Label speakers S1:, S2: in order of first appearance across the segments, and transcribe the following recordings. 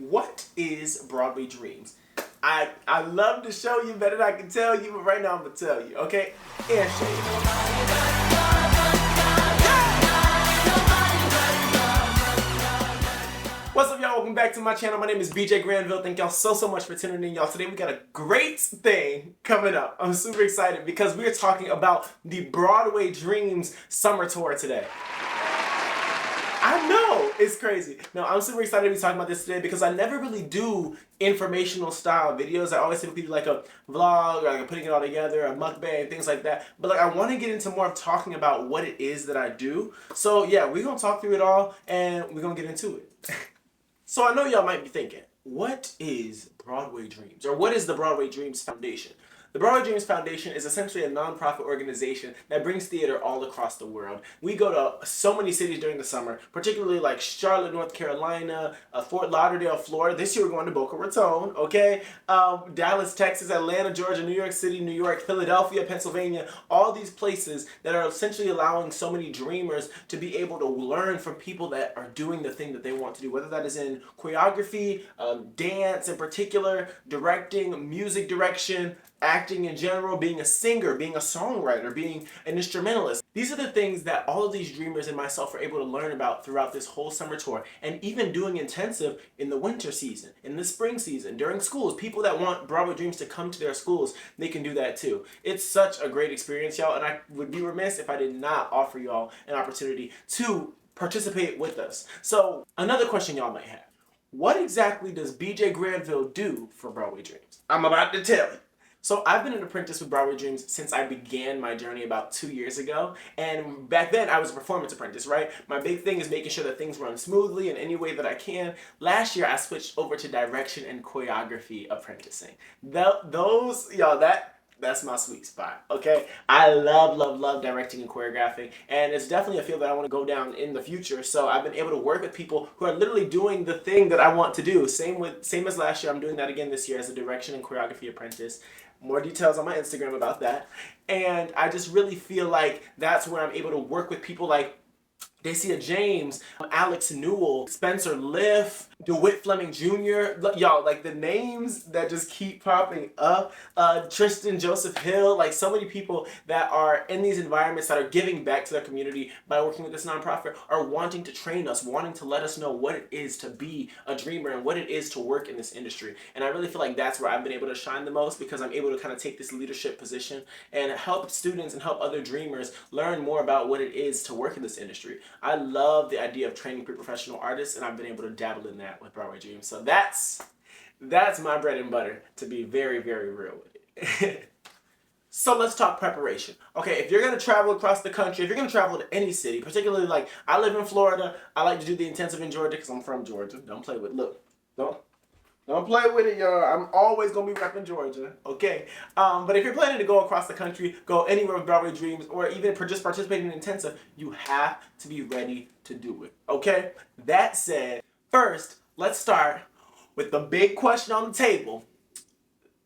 S1: What is Broadway Dreams? I love to show you better than I can tell you, but right now I'm gonna tell you, okay? And show you. What's up, y'all? Welcome back to my channel. My name is BJ Granville. Thank y'all so much for tuning in, y'all. Today we got a great thing coming up. I'm super excited because we're talking about the Broadway Dreams Summer Tour today. I know, it's crazy. No, I'm super excited to be talking about this today because I never really do informational style videos. I always typically do like a vlog or like putting it all together, a mukbang, things like that. But like I want to get into more of talking about what it is that I do. So yeah, we're going to talk through it all and we're going to get into it. So I know y'all might be thinking, what is Broadway Dreams? Or what is the Broadway Dreams Foundation? The Broadway Dreams Foundation is essentially a nonprofit organization that brings theater all across the world. We go to so many cities during the summer, particularly like Charlotte, North Carolina, Fort Lauderdale, Florida. This year we're going to Boca Raton, okay? Dallas, Texas, Atlanta, Georgia, New York City, New York, Philadelphia, Pennsylvania, all these places that are essentially allowing so many dreamers to be able to learn from people that are doing the thing that they want to do, whether that is in choreography, dance in particular, directing, music direction, acting in general, being a singer, being a songwriter, being an instrumentalist. These are the things that all of these dreamers and myself are able to learn about throughout this whole summer tour, and even doing intensive in the winter season, in the spring season, during schools. People that want Broadway Dreams to come to their schools, they can do that too. It's such a great experience, y'all, and I would be remiss if I did not offer y'all an opportunity to participate with us. So another question y'all might have: what exactly does BJ Granville do for Broadway Dreams? I'm about to tell you. So I've been an apprentice with Broadway Dreams since I began my journey about 2 years ago. And back then I was a performance apprentice, right? My big thing is making sure that things run smoothly in any way that I can. Last year I switched over to direction and choreography apprenticing. That's my sweet spot, okay? I love directing and choreographing, and it's definitely a field that I want to go down in the future. So I've been able to work with people who are literally doing the thing that I want to do. Same as last year, I'm doing that again this year as a direction and choreography apprentice. More details on my Instagram about that. And I just really feel like that's where I'm able to work with people like Dacia James, Alex Newell, Spencer Liff, DeWitt Fleming Jr. Y'all, like the names that just keep popping up. Tristan Joseph Hill, like so many people that are in these environments that are giving back to their community by working with this nonprofit are wanting to train us, wanting to let us know what it is to be a dreamer and what it is to work in this industry. And I really feel like that's where I've been able to shine the most, because I'm able to kind of take this leadership position and help students and help other dreamers learn more about what it is to work in this industry. I love the idea of training pre-professional artists, and I've been able to dabble in that with Broadway Dreams. So that's my bread and butter, to be very, very real with it. So let's talk preparation. Okay, if you're going to travel across the country, if you're going to travel to any city, particularly like I live in Florida, I like to do the intensive in Georgia because I'm from Georgia. Don't play with it. Look, don't play with it, y'all. I'm always going to be repping Georgia, okay? But if you're planning to go across the country, go anywhere with Broadway Dreams, or even just participate in intensive, you have to be ready to do it, okay? That said, first, let's start with the big question on the table: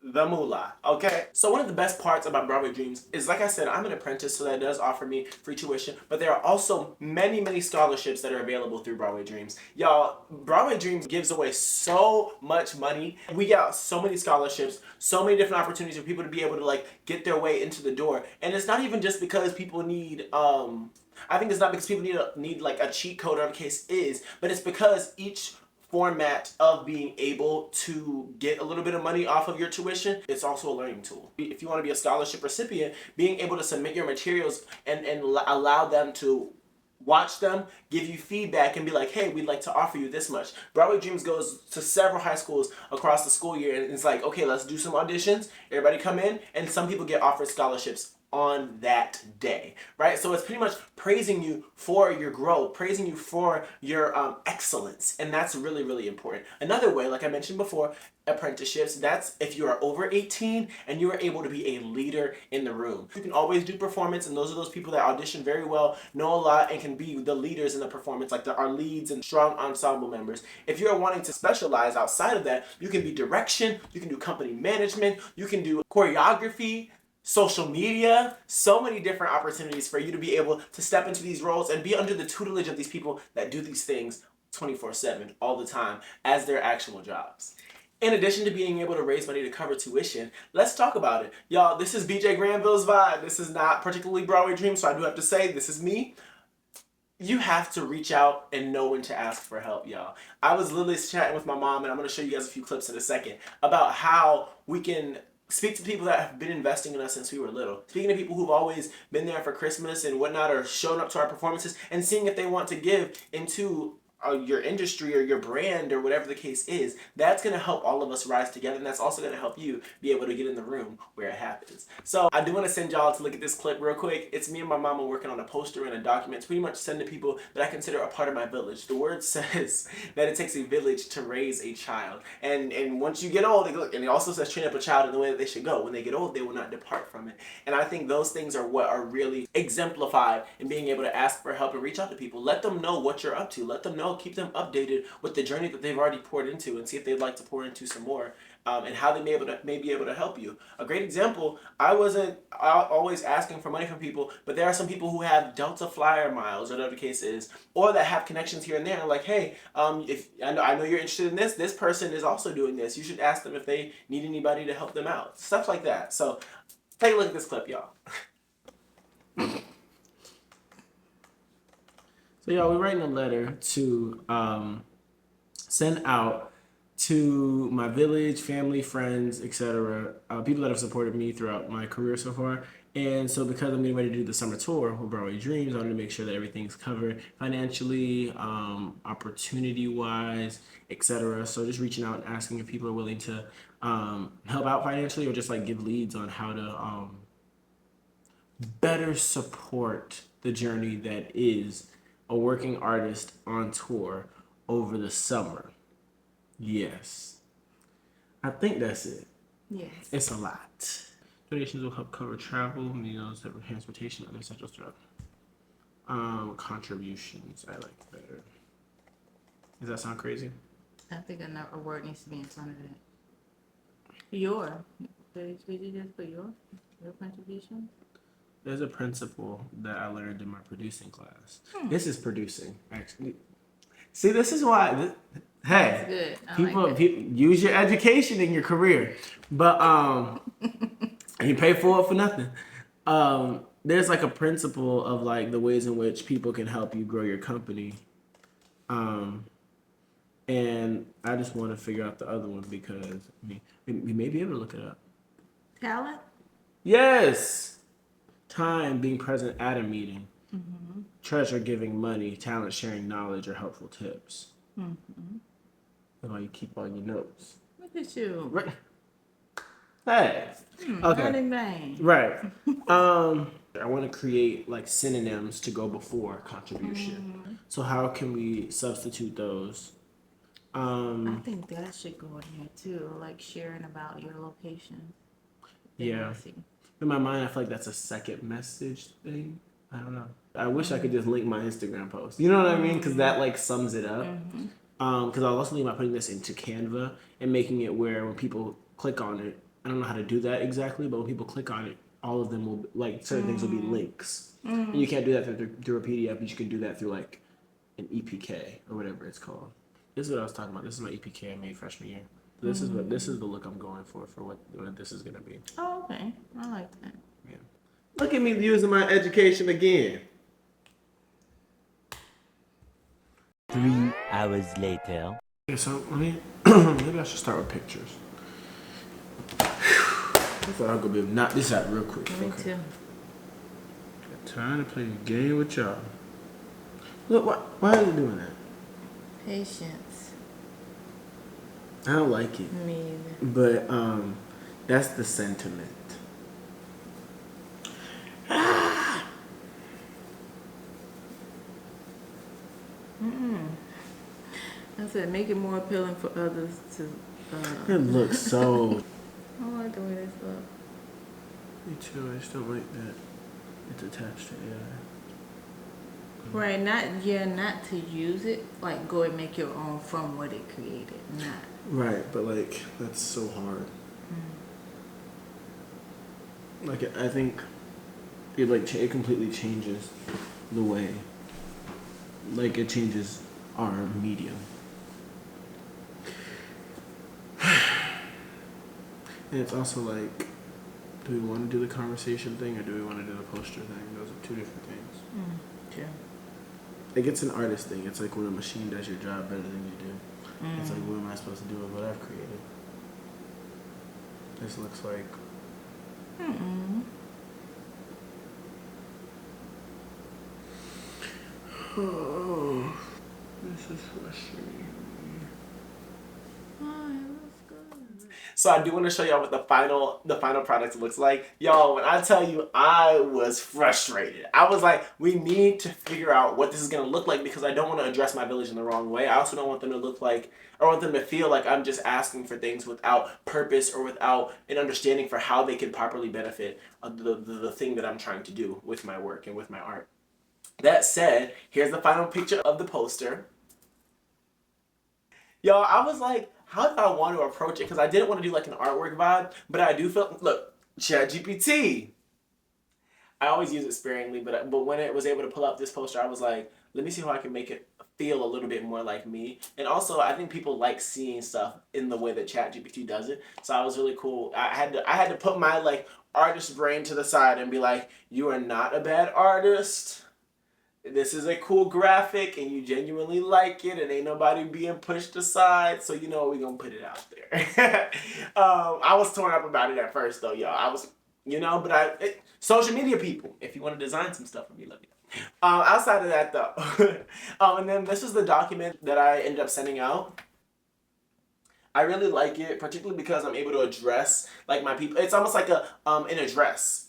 S1: the moolah, okay? So one of the best parts about Broadway Dreams is, like I said, I'm an apprentice, so that does offer me free tuition, but there are also many scholarships that are available through Broadway Dreams. Y'all, Broadway Dreams gives away so much money. We got so many scholarships, so many different opportunities for people to be able to like get their way into the door. And it's not even just because people need, I think it's not because people need like a cheat code, or the case is, but it's because each format of being able to get a little bit of money off of your tuition, it's also a learning tool. If you want to be a scholarship recipient, being able to submit your materials and allow them to watch them, give you feedback, and be like, hey, we'd like to offer you this much. Broadway Dreams goes to several high schools across the school year, and it's like, okay, let's do some auditions, everybody come in, and some people get offered scholarships on that day, right? So it's pretty much praising you for your growth, praising you for your excellence, and that's really important. Another way, like I mentioned before, apprenticeships, that's if you are over 18 and you are able to be a leader in the room. You can always do performance, and those are those people that audition very well, know a lot, and can be the leaders in the performance, like our leads and strong ensemble members. If you're wanting to specialize outside of that, you can be direction, you can do company management, you can do choreography, social media, so many different opportunities for you to be able to step into these roles and be under the tutelage of these people that do these things 24/7 all the time as their actual jobs. In addition to being able to raise money to cover tuition, let's talk about it. Y'all, this is BJ Granville's vibe. This is not particularly Broadway Dream, so I do have to say, this is me. You have to reach out and know when to ask for help, y'all. I was literally chatting with my mom, and I'm going to show you guys a few clips in a second about how we can speak to people that have been investing in us since we were little. Speaking to people who've always been there for Christmas and whatnot, or shown up to our performances, and seeing if they want to give into your industry or your brand or whatever the case is. That's going to help all of us rise together, and that's also going to help you be able to get in the room where it happens. So I do want to send y'all to look at this clip real quick. It's me and my mama working on a poster and a document to pretty much send to people that I consider a part of my village. The word says that it takes a village to raise a child, and once you get old, and it also says train up a child in the way that they should go. When they get old, they will not depart from it. And I think those things are what are really exemplified in being able to ask for help and reach out to people. Let them know what you're up to. Let them know, keep them updated with the journey that they've already poured into, and see if they'd like to pour into some more, and how they may be able to help you. A great example, I wasn't always asking for money from people, but there are some people who have Delta Flyer miles, or whatever the case is, or that have connections here and there, like, hey, if I know you're interested in this person is also doing this, you should ask them if they need anybody to help them out. Stuff like that. So take a look at this clip, y'all. So y'all, we're writing a letter to send out to my village, family, friends, etc., people that have supported me throughout my career so far. And so because I'm getting ready to do the summer tour with Broadway Dreams, I want to make sure that everything's covered financially, opportunity-wise, etc. So just reaching out and asking if people are willing to help out financially, or just like give leads on how to better support the journey that is a working artist on tour over the summer. Yes. I think that's it.
S2: Yes.
S1: It's a lot. Donations will help cover travel, meals, transportation, other essential stuff. Contributions, I like better. Does that sound crazy?
S2: I think a word needs to be in front of it. Your. Did you just put your contribution?
S1: There's a principle that I learned in my producing class. This is producing, actually. See, this is why. Hey, people use your education in your career, but you pay for it for nothing. There's like a principle of like the ways in which people can help you grow your company, and I just want to figure out the other one because we may be able to look it up.
S2: Talent?
S1: Yes. Time, being present at a meeting. Mm-hmm. Treasure, giving money. Talent, sharing knowledge or helpful tips. Mm-hmm. That's why you keep all your notes.
S2: Look at you.
S1: Right. Hey. Okay. Right. I want to create like synonyms to go before contribution. Mm-hmm. So how can we substitute those?
S2: I think that should go in here too, like sharing about your location.
S1: Yeah. In my mind, I feel like that's a second message thing. I don't know. I wish I could just link my Instagram post. You know what I mean? Because that like sums it up. Because I'll also think about putting this into Canva and making it where when people click on it, I don't know how to do that exactly, but when people click on it, all of them will, like, certain things will be links. And you can't do that through a PDF, but you can do that through like an EPK or whatever it's called. This is what I was talking about. This is my EPK I made freshman year. This is the look I'm going for what this is gonna be.
S2: Oh, okay. I like that.
S1: Yeah. Look at me using my education again.
S3: 3 hours later.
S1: Okay, so maybe I should start with pictures. I thought I was gonna be knock this out real quick.
S2: Me too.
S1: Got time to play a game with y'all. Look, why are you doing that?
S2: Patience.
S1: I don't like it.
S2: Me either.
S1: But that's the sentiment.
S2: I said make it more appealing for others to.
S1: It looks so.
S2: I like the way this looks.
S1: Me too. I just don't like that it's attached to AI.
S2: Right, not to use it, like go and make your own from what it created, not.
S1: Right, but like that's so hard. Like I think it completely changes the way. Like it changes our medium. And it's also like, do we want to do the conversation thing or do we want to do the poster thing? Those are two different things.
S2: Yeah.
S1: Like, it's an artist thing. It's like when a machine does your job better than you do. It's like, what am I supposed to do with what I've created? This looks like... Oh, this is frustrating. So I do want to show y'all what the final product looks like. Y'all, when I tell you I was frustrated, I was like, we need to figure out what this is going to look like because I don't want to address my village in the wrong way. I also don't want them to look like, or want them to feel like I'm just asking for things without purpose or without an understanding for how they can properly benefit the thing that I'm trying to do with my work and with my art. That said, here's the final picture of the poster. Y'all, I was like, how did I want to approach it? Because I didn't want to do like an artwork vibe, but I do feel, look, ChatGPT. I always use it sparingly, but when it was able to pull up this poster, I was like, let me see how I can make it feel a little bit more like me. And also, I think people like seeing stuff in the way that ChatGPT does it. So I was really cool. I had to put my like artist brain to the side and be like, you are not a bad artist. This is a cool graphic and you genuinely like it and ain't nobody being pushed aside, so you know we're gonna put it out there. I was torn up about it at first though, y'all. I was, but social media people, if you want to design some stuff for me, let me know. Outside of that though, and then this is the document that I ended up sending out. I really like it, particularly because I'm able to address like my people. It's almost like an address.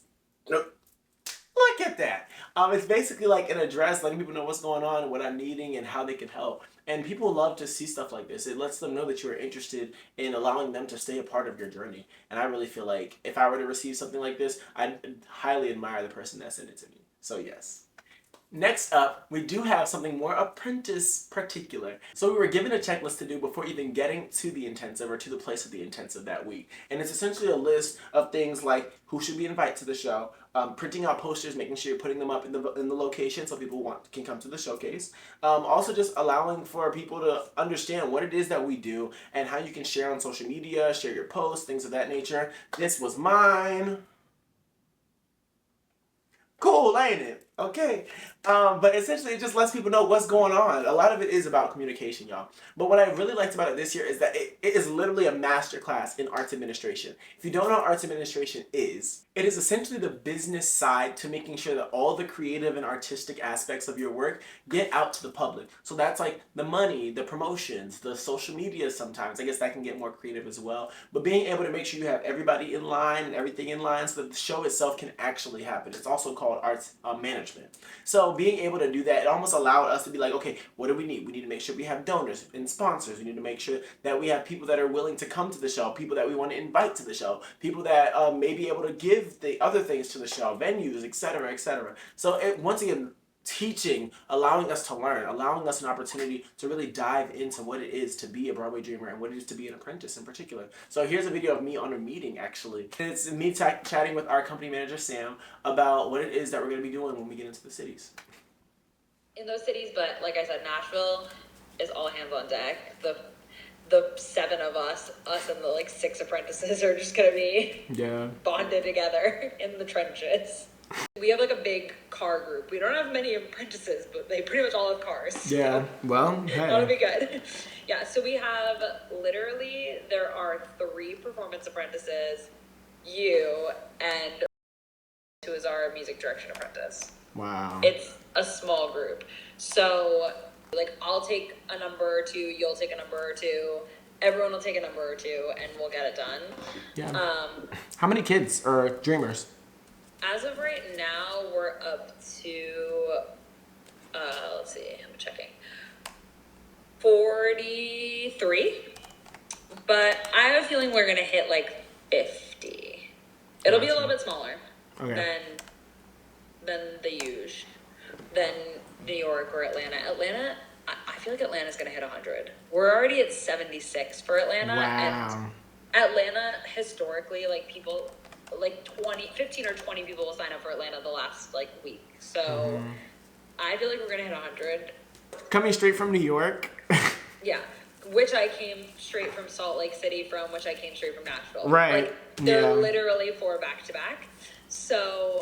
S1: Look at that. It's basically like an address, letting people know what's going on and what I'm needing and how they can help. And people love to see stuff like this. It lets them know that you are interested in allowing them to stay a part of your journey. And I really feel like if I were to receive something like this, I'd highly admire the person that sent it to me. So yes. Next up, we do have something more apprentice particular. So we were given a checklist to do before even getting to the intensive or to the place of the intensive that week. And it's essentially a list of things like who should we invite to the show, printing out posters, making sure you're putting them up in the location so people can come to the showcase. Also just allowing for people to understand what it is that we do and how you can share on social media, share your posts, things of that nature. This was mine. Cool, ain't it? Okay. But essentially it just lets people know what's going on. A lot of it is about communication, y'all. But what I really liked about it this year is that it is literally a master class in arts administration. If you don't know what arts administration is, it is essentially the business side to making sure that all the creative and artistic aspects of your work get out to the public. So that's like the money, the promotions, the social media sometimes. I guess that can get more creative as well. But being able to make sure you have everybody in line and everything in line so that the show itself can actually happen. It's also called arts management. So being able to do that, it almost allowed us to be like, okay, what do we need? We need to make sure we have donors and sponsors. We need to make sure that we have people that are willing to come to the show, people that we want to invite to the show, people that may be able to give the other things to the show, venues, etc., etc. So once again, teaching, allowing us to learn, allowing us an opportunity to really dive into what it is to be a Broadway dreamer and what it is to be an apprentice in particular. So here's a video of me on a meeting actually. It's me chatting with our company manager Sam about what it is that we're going to be doing when we get into the cities.
S4: In those cities, but like I said, Nashville is all hands on deck. The 7 of us and the like 6 apprentices are just going to be bonded together in the trenches. We have like a big car group. We don't have many apprentices, but they pretty much all have cars.
S1: Yeah, well, hey.
S4: That'll be good. Yeah, so we have literally, there are 3 performance apprentices, you, and who is our music direction apprentice.
S1: Wow.
S4: It's a small group. So like I'll take a number or 2, you'll take a number or 2, everyone will take a number or 2, and we'll get it done.
S1: Yeah. How many kids or dreamers?
S4: As of right now, we're up to, let's see, I'm checking, 43, but I have a feeling we're going to hit like 50. It'll be a little bit smaller than the usual, than New York or Atlanta. Atlanta, I feel like Atlanta's going to hit 100. We're already at 76 for Atlanta.
S1: Wow.
S4: And Atlanta, historically, like people... like 15 or 20 people will sign up for Atlanta the last like week. So I feel like we're gonna hit 100.
S1: Coming straight from New York.
S4: Yeah, which I came straight from Salt Lake City from, which I came straight from Nashville.
S1: Right.
S4: Like, they're
S1: Yeah.
S4: literally 4 back-to-back. So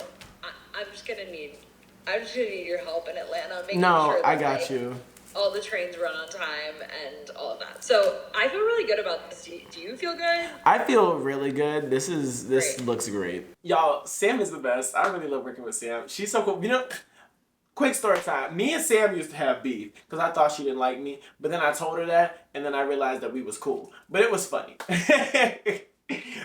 S4: I'm just gonna need your help in Atlanta, making
S1: No,
S4: sure that,
S1: I got
S4: like,
S1: you.
S4: all the trains run on time and all of that. So I feel really good about this. Do you feel good?
S1: I feel really good. This
S4: Great.
S1: looks great. Y'all, Sam is the best. I really love working with Sam. She's so cool. You know, quick story time. Me and Sam used to have beef because I thought she didn't like me. But then I told her that, and then I realized that we was cool. But it was funny.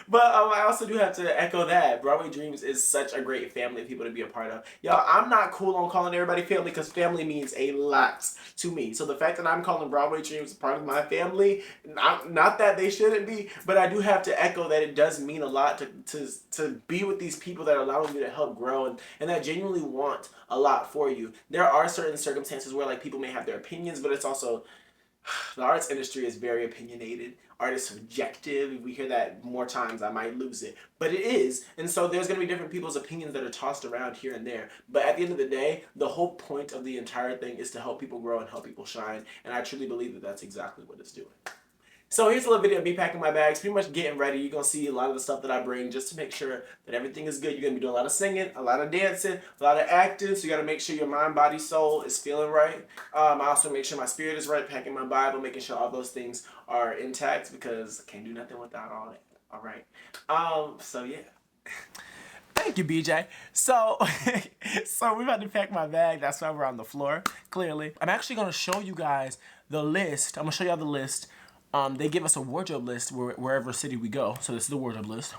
S1: But I also do have to echo that Broadway Dreams is such a great family of people to be a part of. Y'all, I'm not cool on calling everybody family because family means a lot to me. So the fact that I'm calling Broadway Dreams part of my family, not that they shouldn't be, but I do have to echo that it does mean a lot to be with these people that are allowing you to help grow and that genuinely want a lot for you. There are certain circumstances where like people may have their opinions, but it's also the arts industry is very opinionated. Art is subjective. If we hear that more times, I might lose it. But it is. And so there's going to be different people's opinions that are tossed around here and there. But at the end of the day, the whole point of the entire thing is to help people grow and help people shine. And I truly believe that that's exactly what it's doing. So here's a little video of me packing my bags, pretty much getting ready. You're going to see a lot of the stuff that I bring just to make sure that everything is good. You're going to be doing a lot of singing, a lot of dancing, a lot of acting. So you got to make sure your mind, body, soul is feeling right. I also make sure my spirit is right, packing my Bible, making sure all those things are intact because I can't do nothing without all that. All right. So yeah. Thank you, BJ. So we're about to pack my bag. That's why we're on the floor, clearly. I'm actually going to show you guys the list. I'm going to show y'all the list. They give us a wardrobe list wherever city we go. So this is the wardrobe list.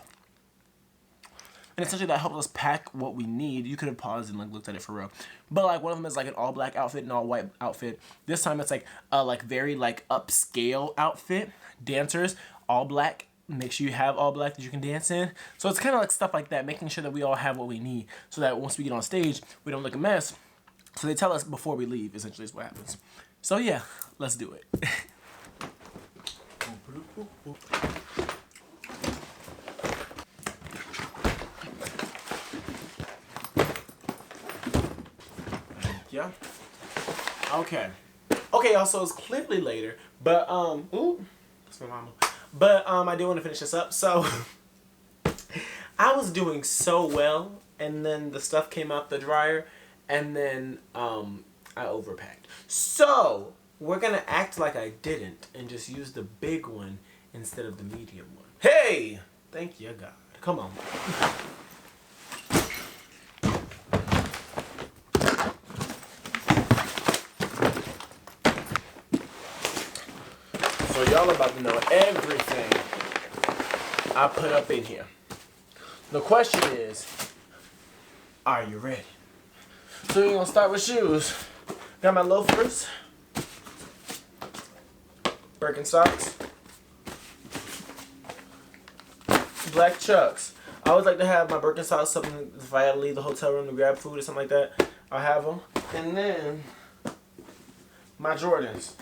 S1: And essentially that helps us pack what we need. You could have paused and like looked at it for real. But like one of them is like an all black outfit and all white outfit. This time it's like a like very like upscale outfit. Dancers, all black. Make sure you have all black that you can dance in. So it's kind of like stuff like that, making sure that we all have what we need so that once we get on stage, we don't look a mess. So they tell us before we leave, essentially is what happens. So yeah, let's do it. Yeah. Okay. Okay, y'all, so it's clearly later, but ooh, that's my mama. But I do want to finish this up. So I was doing so well, and then the stuff came out the dryer, and then I overpacked. So we're gonna act like I didn't and just use the big one instead of the medium one. Hey! Thank you, God. Come on. So y'all about to know everything I put up in here. The question is, are you ready? So we're gonna start with shoes. Got my loafers, Birkenstocks, black Chucks. I always like to have my Birkenstocks, something if I gotta leave the hotel room to grab food or something like that, I'll have them. And then my Jordans.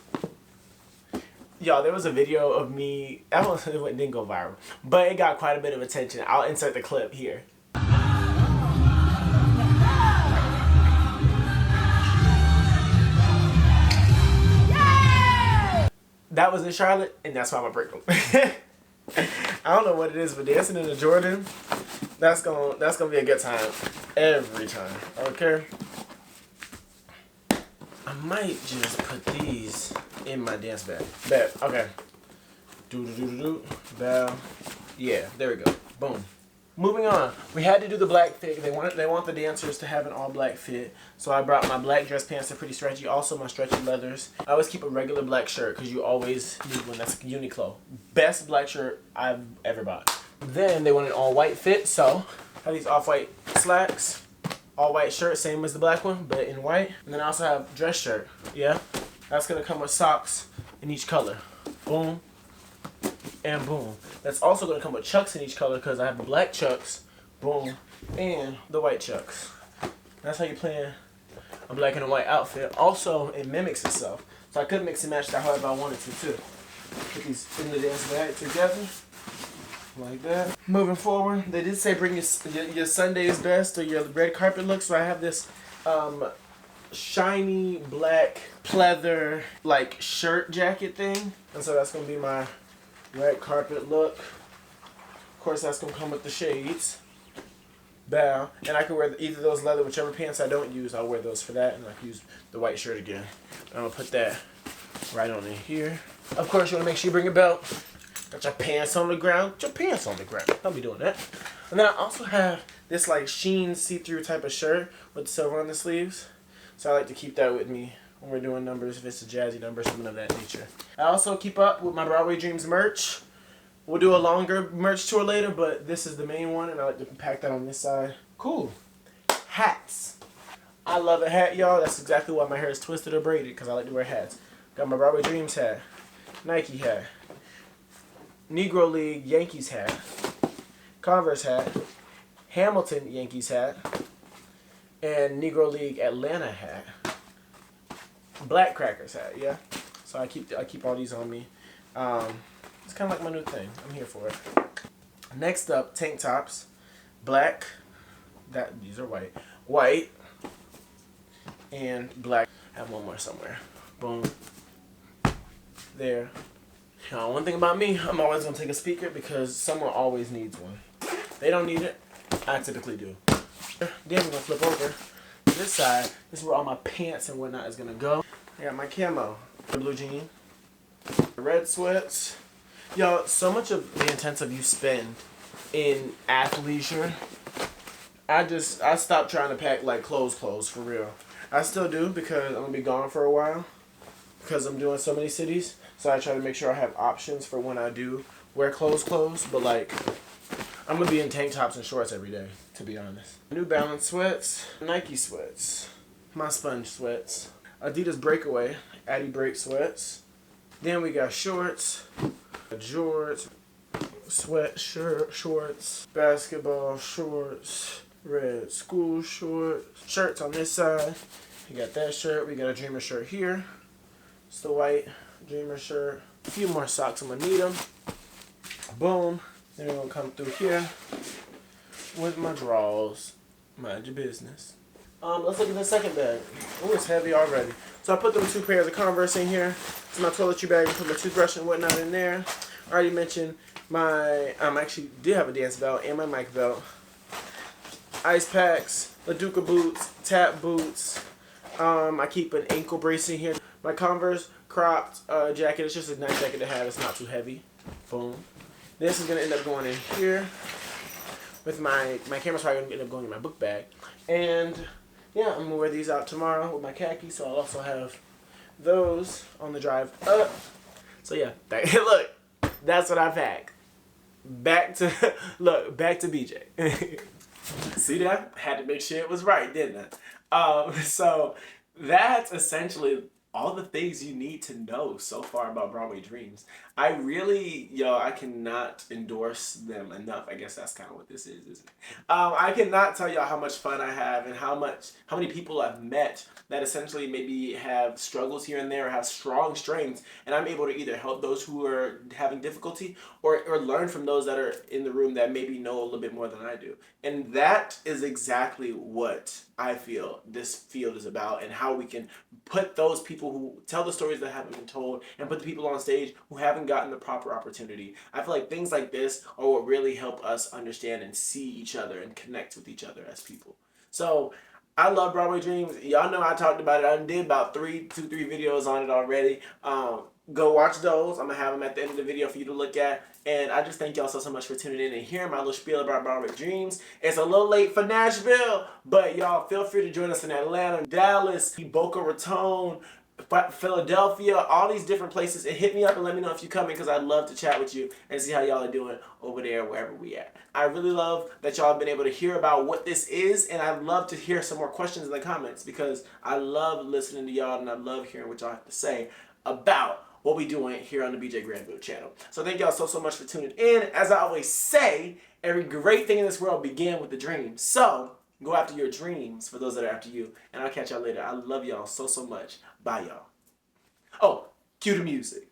S1: Y'all, there was a video of me, it didn't go viral, but it got quite a bit of attention. I'll insert the clip here. That was in Charlotte, and that's why I'm gonna break them. I don't know what it is, but dancing in a Jordan, that's gonna be a good time every time. Okay. I might just put these in my dance bag. Bet. Okay. Do. Bow. Yeah. There we go. Boom. Moving on. We had to do the black fit. They want the dancers to have an all black fit. So I brought my black dress pants. They're pretty stretchy. Also my stretchy leathers. I always keep a regular black shirt because you always need one. That's Uniqlo. Best black shirt I've ever bought. Then they want an all white fit. So I have these off white slacks. All white shirt, same as the black one, but in white. And then I also have dress shirt. Yeah. That's gonna come with socks in each color. Boom. And boom. That's also going to come with Chucks in each color because I have the black Chucks, boom, and the white Chucks. That's how you plan a black and a white outfit. Also, it mimics itself. So I could mix and match that however I wanted to too. Put these in the dance bag together. Like that. Moving forward, they did say bring your Sunday's best or your red carpet look. So I have this shiny black pleather like shirt jacket thing. And so that's gonna be my red carpet look. Of course, that's gonna come with the shades. Bow. And I can wear either of those leather, whichever pants I don't use, I'll wear those for that, and I can use the white shirt again. I'm gonna put that right on in here. Of course, you wanna make sure you bring a belt. Got your pants on the ground. Get your pants on the ground. Don't be doing that. And then I also have this like sheen see-through type of shirt with silver on the sleeves. So I like to keep that with me when we're doing numbers, if it's a jazzy number, something of that nature. I also keep up with my Broadway Dreams merch. We'll do a longer merch tour later, but this is the main one, and I like to pack that on this side. Cool. Hats. I love a hat, y'all. That's exactly why my hair is twisted or braided, because I like to wear hats. Got my Broadway Dreams hat, Nike hat, Negro League Yankees hat, Converse hat, Hamilton Yankees hat, and Negro League Atlanta hat. Black Crackers hat, yeah. So I keep all these on me. It's kind of like my new thing. I'm here for it. Next up, tank tops, black. These are white, white, and black. I have one more somewhere. Boom. There. One thing about me, I'm always gonna take a speaker because someone always needs one. They don't need it. I typically do. Then we're gonna flip over to this side. This is where all my pants and whatnot is gonna go. I got my camo, the blue jean, red sweats. Y'all, so much of the intensive you spend in athleisure, I stopped trying to pack like clothes for real. I still do because I'm gonna be gone for a while because I'm doing so many cities. So I try to make sure I have options for when I do wear clothes. But like, I'm gonna be in tank tops and shorts every day, to be honest. New Balance sweats, Nike sweats, my sponge sweats, Adidas Breakaway, Addy Break sweats. Then we got shorts, jorts, sweatshirt shorts, basketball shorts, red school shorts, shirts on this side. We got that shirt. We got a Dreamer shirt here. It's the white Dreamer shirt. A few more socks. I'm gonna need them. Boom. Then we're gonna come through here with my drawers. Mind your business. Let's look at the second bag. Oh, it's heavy already. So I put them 2 pairs of Converse in here. It's my toiletry bag. I put my toothbrush and whatnot in there. I already mentioned my, actually did have a dance belt and my mic belt. Ice packs, LaDuca boots, tap boots. I keep an ankle brace in here. My Converse cropped jacket. It's just a nice jacket to have. It's not too heavy. Boom. This is going to end up going in here. With my camera's probably going to end up going in my book bag. And yeah, I'm going to wear these out tomorrow with my khakis. So I'll also have those on the drive up. So yeah, look, that's what I packed. Back to BJ. See that? Had to make sure it was right, didn't I? So that's essentially all the things you need to know so far about Broadway Dreams. I really, I cannot endorse them enough. I guess that's kind of what this is, isn't it? I cannot tell y'all how much fun I have and how many people I've met that essentially maybe have struggles here and there or have strong strengths, and I'm able to either help those who are having difficulty or learn from those that are in the room that maybe know a little bit more than I do. And that is exactly what I feel this field is about, and how we can put those people who tell the stories that haven't been told and put the people on stage who haven't gotten the proper opportunity. I feel like things like this are what really help us understand and see each other and connect with each other as people. So I love Broadway Dreams. Y'all know I talked about it. I did about 3 videos on it already. Go watch those. I'm going to have them at the end of the video for you to look at. And I just thank y'all so much for tuning in and hearing my little spiel about Broadway Dreams. It's a little late for Nashville, but y'all feel free to join us in Atlanta, Dallas, Boca Raton, Philadelphia, all these different places, and hit me up and let me know if you're coming, because I'd love to chat with you and see how y'all are doing over there wherever we at. I really love that y'all have been able to hear about what this is, and I'd love to hear some more questions in the comments, because I love listening to y'all and I love hearing what y'all have to say about what we doing here on the BJ Granville channel. So thank y'all so much for tuning in. As I always say, every great thing in this world began with a dream. So go after your dreams for those that are after you. And I'll catch y'all later. I love y'all so much. Bye, y'all. Oh, cue the music.